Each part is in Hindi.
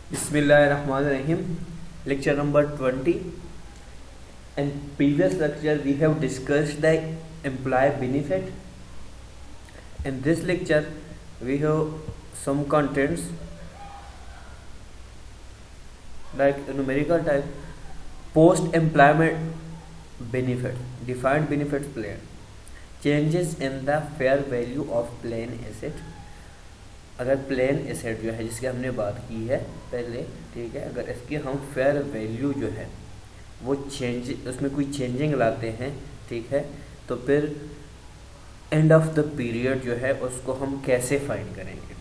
Bismillahirrahmanirrahim. Lecture number 20. In previous lecture we have discussed the employee benefit. In this lecture we have some contents like numerical type, post employment benefit, defined benefits plan, changes in the fair value of plain asset. अगर प्लेन एसेट जो है जिसकी हमने बात की है पहले, ठीक है, अगर इसकी हम फेयर वैल्यू जो है वो उसमें कोई चेंजिंग लाते हैं, ठीक है, तो फिर एंड ऑफ द पीरियड जो है उसको हम कैसे फाइंड करेंगे।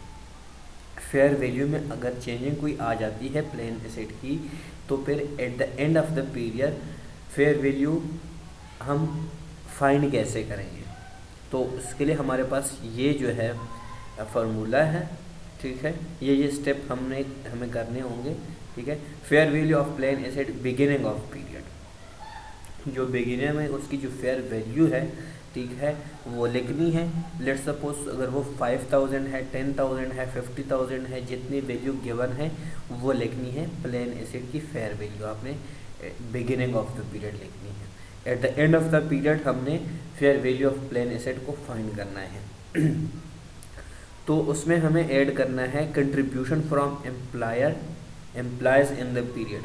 फेयर वैल्यू में अगर चेंजिंग कोई आ जाती है प्लेन एसेट की, तो फिर eight the end of the period fair value हम फाइंड कैसे करेंगे। तो उसके लिए हमारे पास ये जो है फार्मूला है, ठीक है, ये स्टेप हमें करने होंगे, ठीक है। Fair value of plan asset beginning of period, जो बिगिनर में उसकी जो फेयर वैल्यू है, ठीक है, वो लिखनी है। लेट्स सपोज अगर वो 5000 है, 10,000 है, 50,000 है, जितनी वैल्यू गिवन है वो लिखनी है। प्लेन एसेट की फेयर वैल्यू आपने बिगिनिंग ऑफ द पीरियड लिखनी है। At the end of the period हमने fair value of plan asset को फाइंड करना है। तो उसमें हमें ऐड करना है contribution from employees in the period.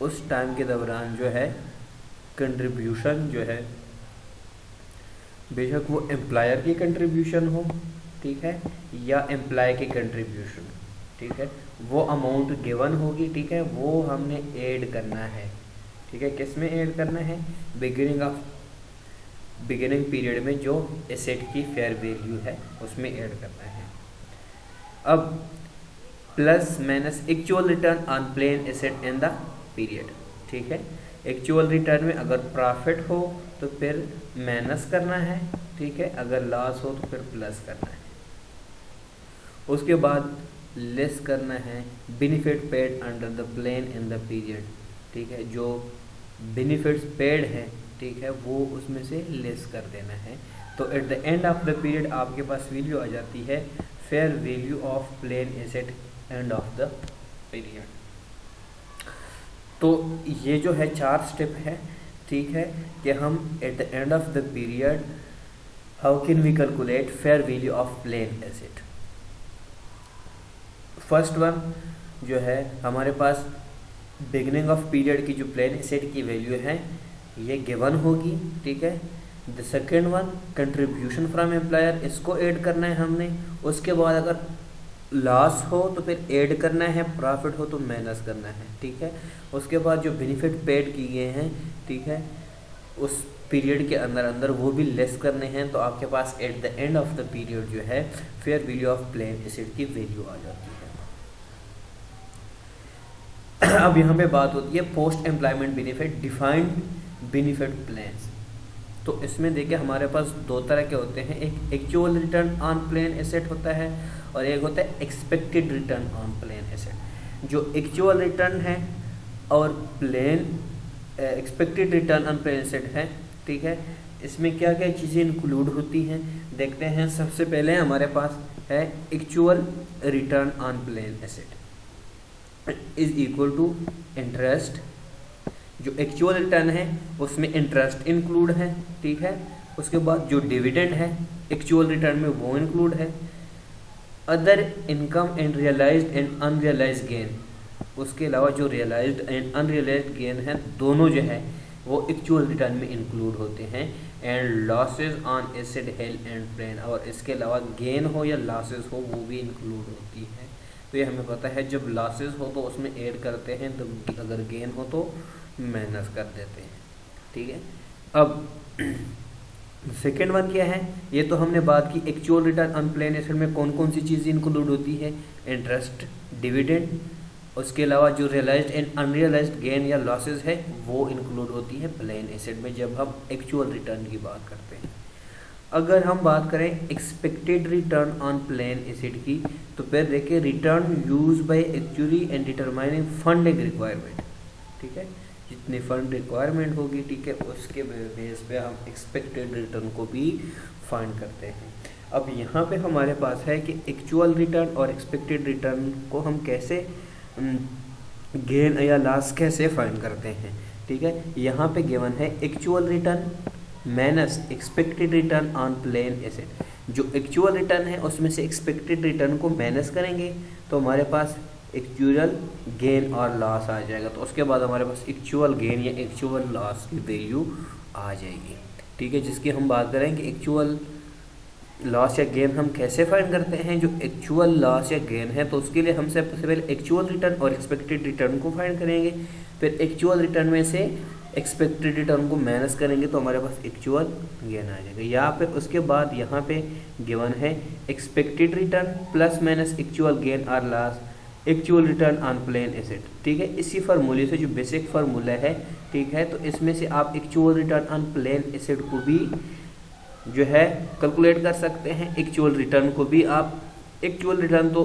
उस टाइम के दौरान जो है कंट्रीब्यूशन जो है, बेशक वो एम्प्लॉयर की कंट्रीब्यूशन हो, ठीक है, या एम्प्लॉय की कंट्रीब्यूशन, ठीक है, वो अमाउंट गिवन होगी, ठीक है, वो हमने ऐड करना है, ठीक है। किस में ऐड करना है? बिगिनिंग पीरियड में जो एसेट की फेयर वैल्यू है उसमें ऐड करना है। अब plus minus actual return on plan asset in the period, ठीक है। एक्चुअल रिटर्न में अगर प्रॉफिट हो तो फिर माइनस करना है, ठीक है, अगर लॉस हो तो फिर प्लस करना है। उसके बाद लेस करना है benefit paid under the plan in the period, ठीक है, जो बेनिफिट्स पेड है, ठीक है, वो उसमें से लेस कर देना है। तो at the end of the period आपके पास वैल्यू आ जाती है fair value of plan asset end of the period. तो ये जो है 4 स्टेप है, ठीक है, कि हम at the end of the period how can we calculate fair value of plan asset. First one जो है हमारे पास बिगिनिंग ऑफ पीरियड की जो प्लेन एसेट की वैल्यू है ये गिवन होगी, ठीक है। The second one contribution from employer, इसको ऐड करना है हमने। उसके बाद अगर लॉस हो तो फिर ऐड करना है, प्रॉफिट हो तो माइनस करना है, ठीक है। उसके बाद जो बेनिफिट पेड किए हैं, ठीक है, उस पीरियड के अंदर वो भी लेस करने हैं। तो आपके पास at the end of the period जो है fair value of plan asset की वैल्यू आ जाती है। अब यहाँ पे बात होती है post employment benefit defined benefit plans. तो इसमें देखिए हमारे पास 2 तरह के होते हैं, एक actual return on plan asset होता है और एक होता है expected return on plan asset. जो एक्चुअल रिटर्न है और plan expected return on plan asset है, ठीक है, इसमें क्या क्या चीज़ें इंक्लूड होती हैं देखते हैं। सबसे पहले हमारे पास है actual return on plan asset is equal to interest. जो एक्चुअल रिटर्न है उसमें इंटरेस्ट इंक्लूड है, ठीक है। उसके बाद जो डिविडेंड है एक्चुअल रिटर्न में वो इंक्लूड है। Other income and realized and unrealized gain, उसके अलावा जो रियलाइज्ड एंड अनरियलाइज्ड गेन है दोनों जो है वो एक्चुअल रिटर्न में इंक्लूड होते हैं। And losses on asset held and plan, और इसके अलावा गेन हो या लॉसेज हो वो भी इंक्लूड होती है। तो ये हमें पता है जब लॉसेज हो तो उसमें ऐड करते हैं, तो अगर गेन हो तो माइनस कर देते हैं, ठीक है। अब सेकेंड वन क्या है, ये तो हमने बात की actual return on plan asset में कौन कौन सी चीज़ें इंक्लूड होती है, इंटरेस्ट, डिविडेंड, उसके अलावा जो रियलाइज्ड एंड अनरियलाइज्ड गेन या लॉसेज है वो इंक्लूड होती है प्लेन एसेट में जब हम एक्चुअल रिटर्न की बात करते हैं। अगर हम बात करें expected return on plan asset की, तो फिर देखिए return use by actually and determining funding requirement, ठीक है, जितनी फंड रिक्वायरमेंट होगी, ठीक है, उसके बेस पे हम एक्सपेक्टेड रिटर्न को भी फाइंड करते हैं। अब यहाँ पे हमारे पास है कि एक्चुअल रिटर्न और एक्सपेक्टेड रिटर्न को हम कैसे गेन या लॉस कैसे फाइंड करते हैं। ठीक है, यहाँ पे गिवन है actual return minus expected return on plan asset. जो एक्चुअल रिटर्न है उसमें से एक्सपेक्टेड रिटर्न को माइनस करेंगे तो हमारे पास एक्चुअल गेन और लॉस आ जाएगा। तो उसके बाद हमारे पास एक्चुअल गेन या एक्चुअल लॉस की वैल्यू आ जाएगी। ठीक है, जिसकी हम बात करेंगे एक्चुअल लॉस या गेन हम कैसे फाइंड करते हैं। जो एक्चुअल लॉस या गेन है तो उसके लिए हम सबसे पहले एक्चुअल रिटर्न और एक्सपेक्टेड रिटर्न को फाइंड करेंगे, फिर एक्चुअल रिटर्न में से एक्सपेक्टेड रिटर्न को माइनस करेंगे तो हमारे पास एक्चुअल गेन आ जाएगा। या फिर उसके बाद यहाँ पे गिवन है expected return plus minus actual gain और loss actual return on plan asset. ठीक है, इसी फार्मूले से जो बेसिक फार्मूला है, ठीक है, तो इसमें से आप actual return on plan asset को भी जो है कैलकुलेट कर सकते हैं। एक्चुअल रिटर्न को भी आप, एक्चुअल रिटर्न तो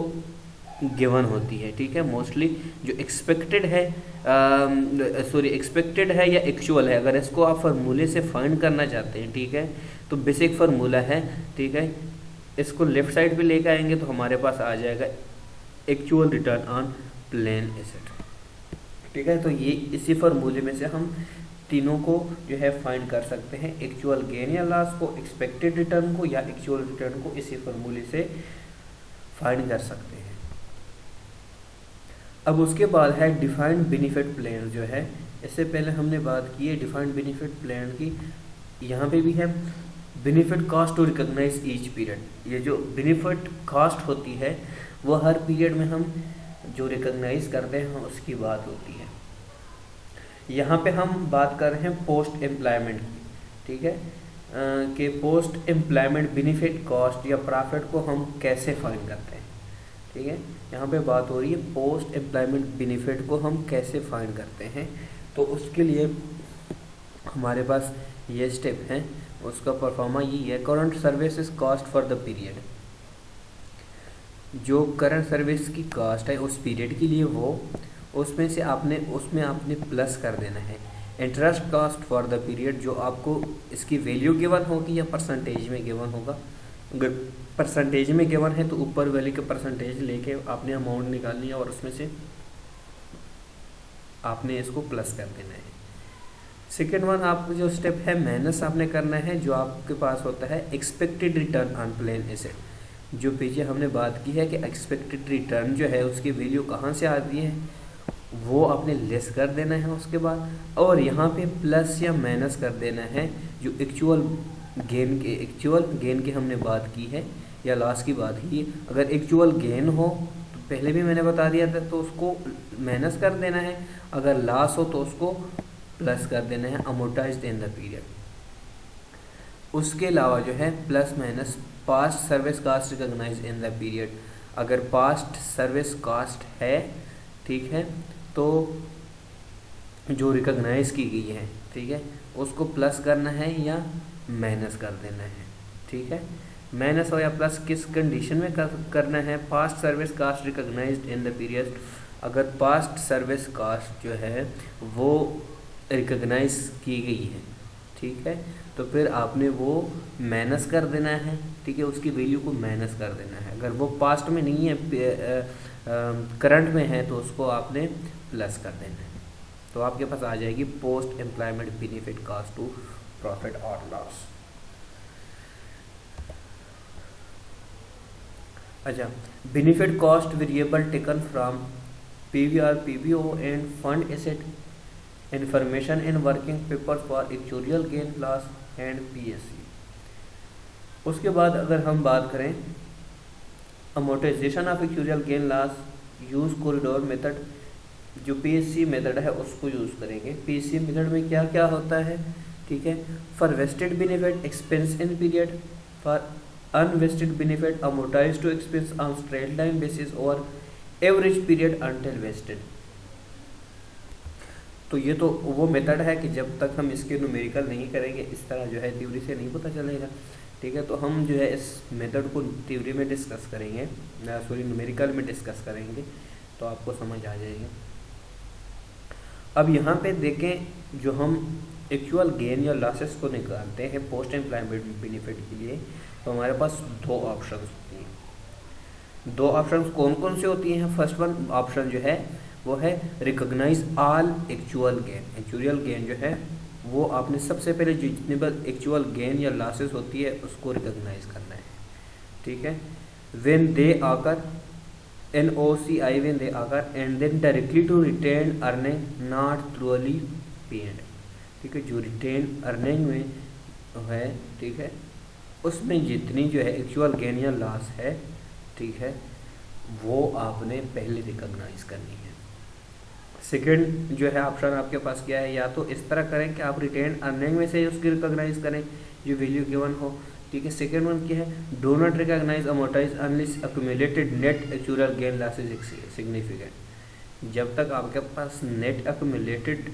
गिवन होती है, ठीक है, मोस्टली जो एक्सपेक्टेड है एक्सपेक्टेड है या एक्चुअल है, अगर इसको आप फार्मूले से फाइंड करना चाहते हैं, ठीक है, तो बेसिक फार्मूला है। ठीक है, इसको लेफ्ट साइड पे लेकर आएंगे तो हमारे पास आ जाएगा actual return on plan asset. ठीक है, तो ये इसी फार्मूले में से हम तीनों को जो है फाइंड कर सकते हैं, एक्चुअल गेन या लॉस को, एक्सपेक्टेड रिटर्न को या एक्चुअल रिटर्न को इसी फार्मूले से फाइंड कर सकते हैं। अब उसके बाद है डिफाइंड बेनिफिट प्लान। जो है इससे पहले हमने बात की है डिफाइंड बेनिफिट प्लान की, यहाँ पे भी है benefit cost to recognize each period. ये जो बेनिफिट कॉस्ट होती है वो हर पीरियड में हम जो रिकॉग्नाइज करते हैं उसकी बात होती है। यहाँ पे हम बात कर रहे हैं पोस्ट एम्प्लॉयमेंट की। ठीक है, कि पोस्ट एम्प्लॉयमेंट बेनिफिट कॉस्ट या प्रॉफिट को हम कैसे फाइंड करते हैं। ठीक है, यहाँ पे बात हो रही है पोस्ट एम्प्लॉयमेंट बेनिफिट को हम कैसे फाइंड करते हैं। तो उसके लिए हमारे पास ये स्टेप है, उसका परफॉर्मा ये है current services cost for the period. जो करंट सर्विस की कॉस्ट है उस पीरियड के लिए वो उसमें आपने प्लस कर देना है interest cost for the period, जो आपको इसकी वैल्यू गिवन होगी या परसेंटेज में गिवन होगा। अगर परसेंटेज में गिवन है तो ऊपर वैल्यू के परसेंटेज लेके आपने अमाउंट निकालनी है और उसमें से आपने इसको प्लस कर देना है। सेकेंड वन आपको जो स्टेप है माइनस आपने करना है, जो आपके पास होता है expected return on plan asset. जो पीछे हमने बात की है कि एक्सपेक्टेड रिटर्न जो है उसकी वैल्यू कहाँ से आती है वो आपने लेस कर देना है उसके बाद, और यहाँ पे प्लस या माइनस कर देना है जो एक्चुअल गेन की हमने बात की है या लॉस की बात की। अगर एक्चुअल गेन हो तो पहले भी मैंने बता दिया था तो उसको माइनस कर देना है, अगर लॉस हो तो उसको प्लस कर देना है अमोर्टाइज्ड इन द पीरियड। उसके अलावा जो है plus minus past service cost recognize in the period. अगर पास्ट सर्विस कास्ट है, ठीक है, तो जो रिकॉग्नाइज की गई है, ठीक है, उसको प्लस करना है या माइनस कर देना है। ठीक है, माइनस और या प्लस किस कंडीशन में करना है। Past service cost recognized in the period, अगर पास्ट सर्विस कास्ट जो है वो रिकॉग्नाइज की गई है, ठीक है, तो फिर आपने वो माइनस कर देना है। ठीक है, उसकी वैल्यू को माइनस कर देना है। अगर वो पास्ट में नहीं है, करंट में है, तो उसको आपने प्लस कर देना है। तो आपके पास आ जाएगी post employment benefit cost to profit और लॉस। अच्छा, benefit cost variable taken from PVR, PVO and fund asset information in working paper for actual gain loss and PSC. उसके बाद अगर हम बात करें amortisation of actual gain loss, use corridor method, जो पीएससी मेथड है उसको यूज़ करेंगे। पीएससी मेथड में क्या क्या होता है, ठीक है, for vested benefit expense in period, for unvested benefit amortise to expense on straight line basis और एवरेज पीरियड अनटिल वेस्टेड। तो ये तो वो मेथड है कि जब तक हम इसके न्यूमेरिकल नहीं करेंगे इस तरह जो है थ्योरी से नहीं पता चलेगा। ठीक है, तो हम जो है इस मेथड को थ्योरी में डिस्कस करेंगे, न्यूमेरिकल में डिस्कस करेंगे, तो आपको समझ आ जाएगी। अब यहाँ पे देखें, जो हम एक्चुअल गेन या लॉसेस को निकालते हैं पोस्ट एम्प्लॉयमेंट बेनिफिट के लिए, तो हमारे पास दो ऑप्शन होती हैं। दो ऑप्शन कौन कौन से होती हैं? फर्स्ट वन ऑप्शन जो है वो है recognize all actual gain. Actual gain जो है वो आपने सबसे पहले जितने बार एक्चुअल गेन या लॉसेस होती है उसको रिकॉग्नाइज करना है, ठीक है। व्हेन दे आकर NOCI when they occur and then directly to retained earning not truly paid, ठीक है। जो रिटेन अर्निंग में है, ठीक है, उसमें जितनी जो है एक्चुअल गेन या लॉस है, ठीक है, वो आपने पहले रिकॉग्नाइज करनी है। सेकंड जो है ऑप्शन आपके पास क्या है, या तो इस तरह करें कि आप रिटेन अर्निंग में से उसकी रिकॉग्नाइज करें जो वैल्यू गिवन हो, ठीक है। सेकेंड वन क्या है, do not recognize amortize unless accumulated net actual gain loss is significant. जब तक आपके पास नेट एक्यूमुलेटेड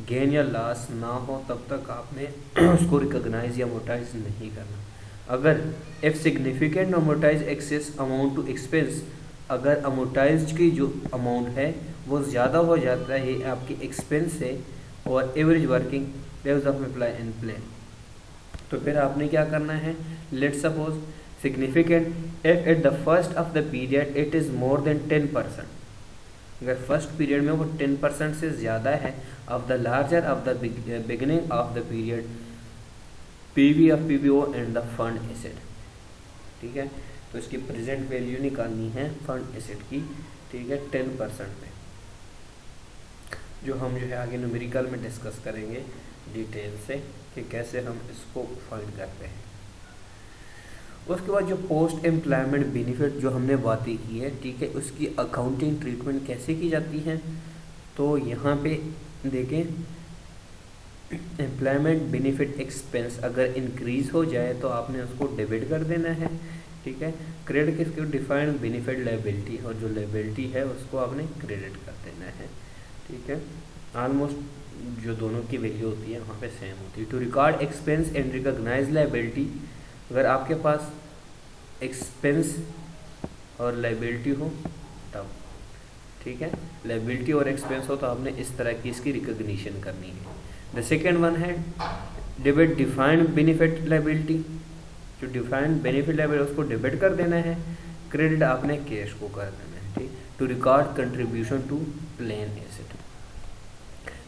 गेन या लॉस ना हो तब तक आपने उसको रिकॉग्नाइज या अमोर्टाइज नहीं करना। अगर if significant amortize excess amount to expense, अगर अमोर्टाइज की जो अमाउंट है वो ज़्यादा हो जाता है आपकी एक्सपेंस से और average working days of employ in plan, तो फिर आपने क्या करना है, let suppose significant if at the first of the period it is more than 10%, अगर फर्स्ट पीरियड में वो 10% से ज़्यादा है, of the larger of the beginning of the period PV of PBO and the fund asset, ठीक है। तो इसकी प्रेजेंट वैल्यू निकालनी है फंड एसेट की, ठीक है, 10% में, जो हम जो है आगे न्यूमेरिकल में डिस्कस करेंगे डिटेल से कि कैसे हम इसको फाइंड करते हैं। उसके बाद जो पोस्ट एम्प्लॉयमेंट बेनिफिट जो हमने बातें की है, ठीक है, उसकी अकाउंटिंग ट्रीटमेंट कैसे की जाती है, तो यहाँ पे देखें एम्प्लॉयमेंट बेनिफिट एक्सपेंस अगर इंक्रीज हो जाए तो आपने उसको डेबिट कर देना है, ठीक है। क्रेडिट किसको, डिफाइंड बेनिफिट लायबिलिटी, और जो लायबिलिटी है उसको आपने क्रेडिट कर देना है, ठीक है। ऑलमोस्ट जो दोनों की वैल्यू होती है वहाँ पे सेम होती है। To record expense and recognize liability, अगर आपके पास एक्सपेंस और लायबिलिटी हो तब, ठीक है, लायबिलिटी और एक्सपेंस हो तो आपने इस तरह की इसकी रिकॉग्निशन करनी है। द सेकेंड वन है डेबिट डिफाइंड बेनिफिट लायबिलिटी, जो डिफाइंड बेनिफिट लायबिलिटी उसको डेबिट कर देना है, क्रेडिट आपने कैश को कर देना है, ठीक। To record contribution to plan asset,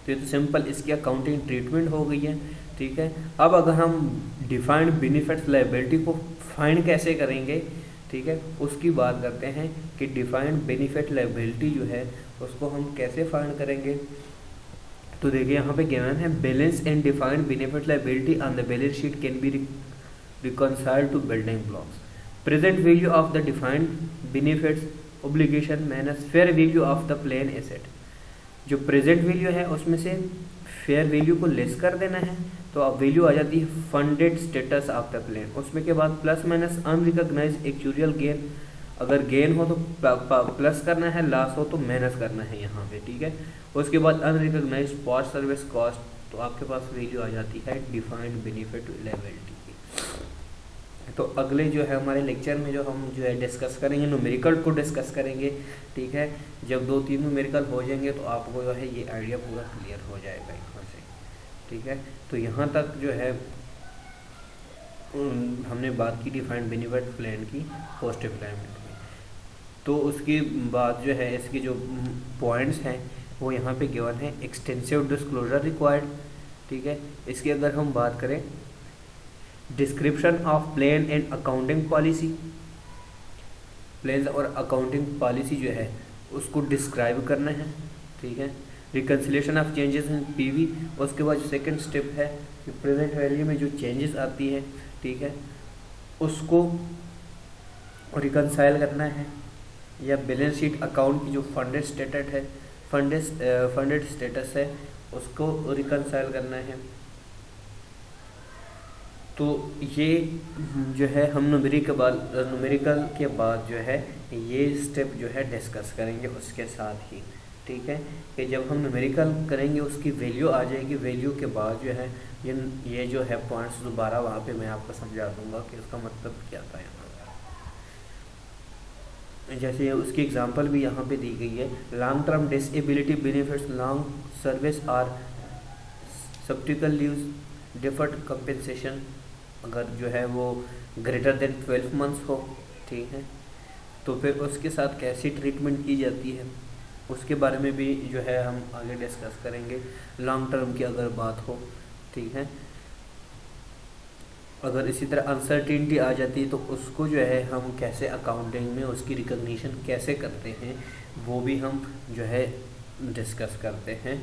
तो ये तो सिंपल इसकी अकाउंटिंग ट्रीटमेंट हो गई है, ठीक है। अब अगर हम डिफाइंड बेनिफिट लायबिलिटी को फाइंड कैसे करेंगे, ठीक है, उसकी बात करते हैं कि डिफाइंड बेनिफिट लायबिलिटी जो है उसको हम कैसे फाइंड करेंगे। तो देखिए यहाँ पे गिवन है balance and defined benefit liability on the balance sheet can be reconciled to building blocks. Present value of the defined benefits obligation minus fair value of the plain asset. जो प्रेजेंट वैल्यू है उसमें से फेयर वैल्यू को लेस कर देना है, तो अब वैल्यू आ जाती है funded status of the plan. उसमें के बाद plus minus unrecognized actual gain, अगर गेन हो तो प्लस करना है, लॉस हो तो माइनस करना है यहाँ पे, ठीक है। उसके बाद अनरिकॉग्नाइज्ड पोस्ट सर्विस कॉस्ट, तो आपके पास वैल्यू आ जाती है डिफाइंड बेनिफिट लायबिलिटी की। तो अगले जो है हमारे लेक्चर में जो हम जो है डिस्कस करेंगे न्यूमेरिकल को डिस्कस करेंगे, ठीक है। जब 2-3 न्यूमेरिकल हो जाएंगे तो आपको जो है ये आइडिया पूरा क्लियर हो जाएगा यहाँ से, ठीक है। तो यहाँ तक जो है हमने बात की डिफाइंड बेनिफिट प्लान की पोस्ट एम्प्लॉयमेंट की। तो उसके बाद जो है इसके जो पॉइंट्स हैं वो यहाँ पे गिवन है। एक्सटेंसिव डिस्क्लोजर रिक्वायर्ड, ठीक है। इसकी अगर हम बात करें description of plan and accounting policy, plan और अकाउंटिंग पॉलिसी जो है उसको डिस्क्राइब करना है, ठीक है। Reconciliation of changes in PV, उसके बाद सेकंड स्टेप है कि प्रेजेंट वैल्यू में जो चेंजेस आती है, ठीक है, उसको रिकन्साइल करना है, या बैलेंस शीट अकाउंट की जो फंडेड स्टेटस है, फंडेड स्टेटस है उसको रिकन्साइल करना है। तो ये जो है हम न्यूमेरिकल के बाद जो है ये स्टेप जो है डिस्कस करेंगे उसके साथ ही, ठीक है। कि जब हम न्यूमेरिकल करेंगे उसकी वैल्यू आ जाएगी, वैल्यू के बाद जो है ये जो है पॉइंट्स दोबारा वहाँ पे मैं आपको समझा दूंगा कि इसका मतलब क्या था यहाँ। जैसे उसकी एग्जांपल भी यहाँ पे दी गई है, long term disability benefits, long service और सब्टिकल लीव्स, डिफर्ड कंपेंसेशन अगर जो है वो ग्रेटर देन 12 मंथ्स हो, ठीक है। तो फिर उसके साथ कैसी ट्रीटमेंट की जाती है उसके बारे में भी जो है हम आगे डिस्कस करेंगे। लॉन्ग टर्म की अगर बात हो, ठीक है, अगर इसी तरह अनसर्टिनिटी आ जाती है तो उसको जो है हम कैसे अकाउंटिंग में उसकी रिकॉग्निशन कैसे करते हैं वो भी हम जो है डिस्कस करते हैं।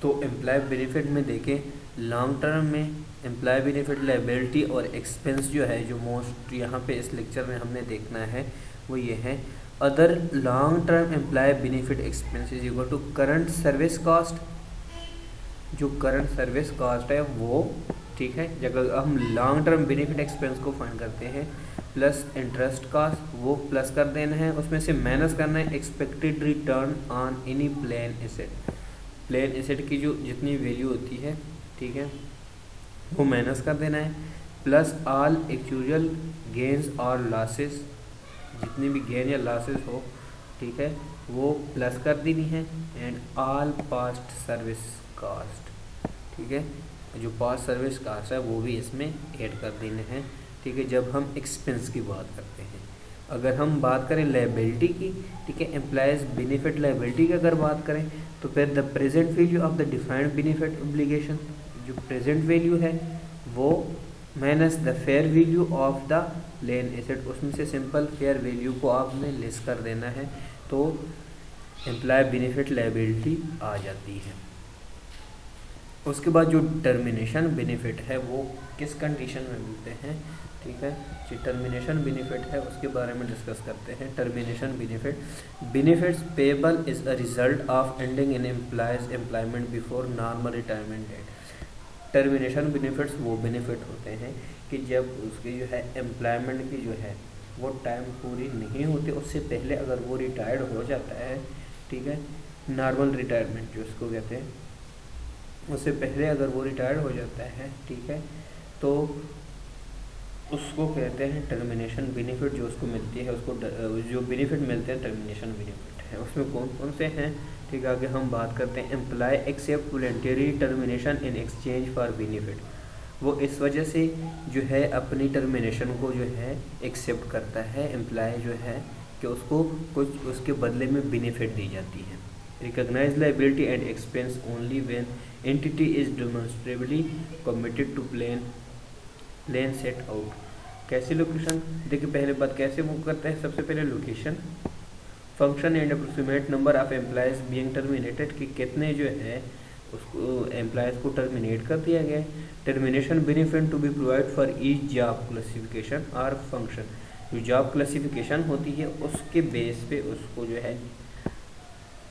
तो एम्प्लॉय बेनिफिट में देखें, लॉन्ग टर्म में एम्प्लॉय बेनिफिट लायबिलिटी और एक्सपेंस जो है, जो मोस्ट यहाँ पे इस लेक्चर में हमने देखना है वो ये है, other long term employ benefit expense is equal to current service cost. जो करंट सर्विस कॉस्ट है वो, ठीक है, जब हम लॉन्ग टर्म बेनिफिट एक्सपेंस को फाइंड करते हैं प्लस इंटरेस्ट कॉस्ट वो प्लस कर देना है, उसमें से माइनस करना है expected return on any plan asset. Plan asset की जो जितनी वैल्यू होती है, ठीक है, वो माइनस कर देना है, प्लस ऑल एक्चुअल गेन्स और लॉसेस, जितनी भी गेन या लॉसेस हो, ठीक है, वो प्लस कर देनी है, and all past service cost, ठीक है, जो पास्ट सर्विस कास्ट है वो भी इसमें ऐड कर देने हैं, ठीक है, जब हम एक्सपेंस की बात करते हैं। अगर हम बात करें लायबिलिटी की, ठीक है, एम्प्लॉयज़ बेनिफिट लायबिलिटी की अगर बात करें तो फिर the present value of the defined benefit obligation, जो प्रेजेंट वैल्यू है वो minus the fair value of the plan asset, उसमें से सिंपल फेयर वैल्यू को आपने लेस कर देना है, तो एम्प्लॉय बेनिफिट लायबिलिटी आ जाती है। उसके बाद जो टर्मिनेशन बेनिफिट है वो किस कंडीशन में मिलते हैं, ठीक है, जो टर्मिनेशन बेनिफिट है उसके बारे में डिस्कस करते हैं। Termination benefit, benefits payable is a result of ending in employees employment before normal retirement date. Termination benefits वो बेनिफिट होते हैं कि जब उसकी जो है एम्प्लॉयमेंट की जो है वो टाइम पूरी नहीं होती, उससे पहले अगर वो रिटायर्ड हो जाता है, ठीक है, नॉर्मल रिटायरमेंट जो उसको कहते हैं, उससे पहले अगर वो रिटायर्ड हो जाता है, ठीक है, तो उसको कहते हैं टर्मिनेशन बेनिफिट। जो उसको मिलती है, उसको जो बेनिफिट मिलते हैं टर्मिनेशन बेनिफिट है, उसमें कौन कौन से हैं, ठीक है, आगे हम बात करते हैं। Employ accept voluntary termination in exchange for benefit, वो इस वजह से जो है अपनी टर्मिनेशन को जो है एक्सेप्ट करता है एम्प्लॉय जो है कि उसको कुछ उसके बदले में बेनिफिट दी जाती है। Recognise liability and expense only when entity is demonstrably committed to plan set out. कैसी लोकेशन, देखिए पहले बात कैसे मूव करता है, सबसे पहले location, function and approximate number of employees being terminated, कि कितने जो है उसको एम्प्लॉयज़ को टर्मिनेट कर दिया गया है। Termination benefit to be provide for each job classification और फंक्शन, जो जॉब क्लासिफिकेशन होती है उसके बेस पे उसको जो है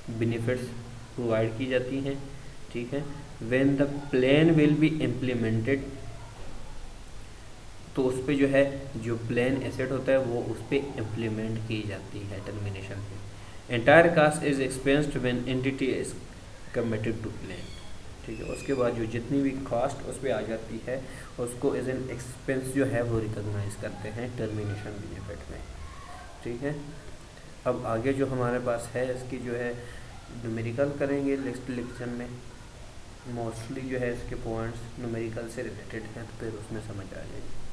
बेनिफिट्स प्रोवाइड की जाती हैं, ठीक है। When the plan will be implemented, तो उस पर जो है जो प्लान एसेट होता है वो उस पर इम्प्लीमेंट की जाती है टर्मिनेशन पे। Entire cost is expensed when entity is committed to plan, ठीक है। उसके बाद जो जितनी भी कॉस्ट उस पर आ जाती है उसको एज एन एक्सपेंस जो है वो रिकॉग्नाइज करते हैं टर्मिनेशन बेनिफिट में, ठीक है। अब आगे जो हमारे पास है इसकी जो है न्यूमेरिकल करेंगे नेक्स्ट लेक्चर में, मोस्टली जो है इसके पॉइंट्स न्यूमेरिकल से रिलेटेड हैं, तो फिर उसमें समझ आ जाएगी।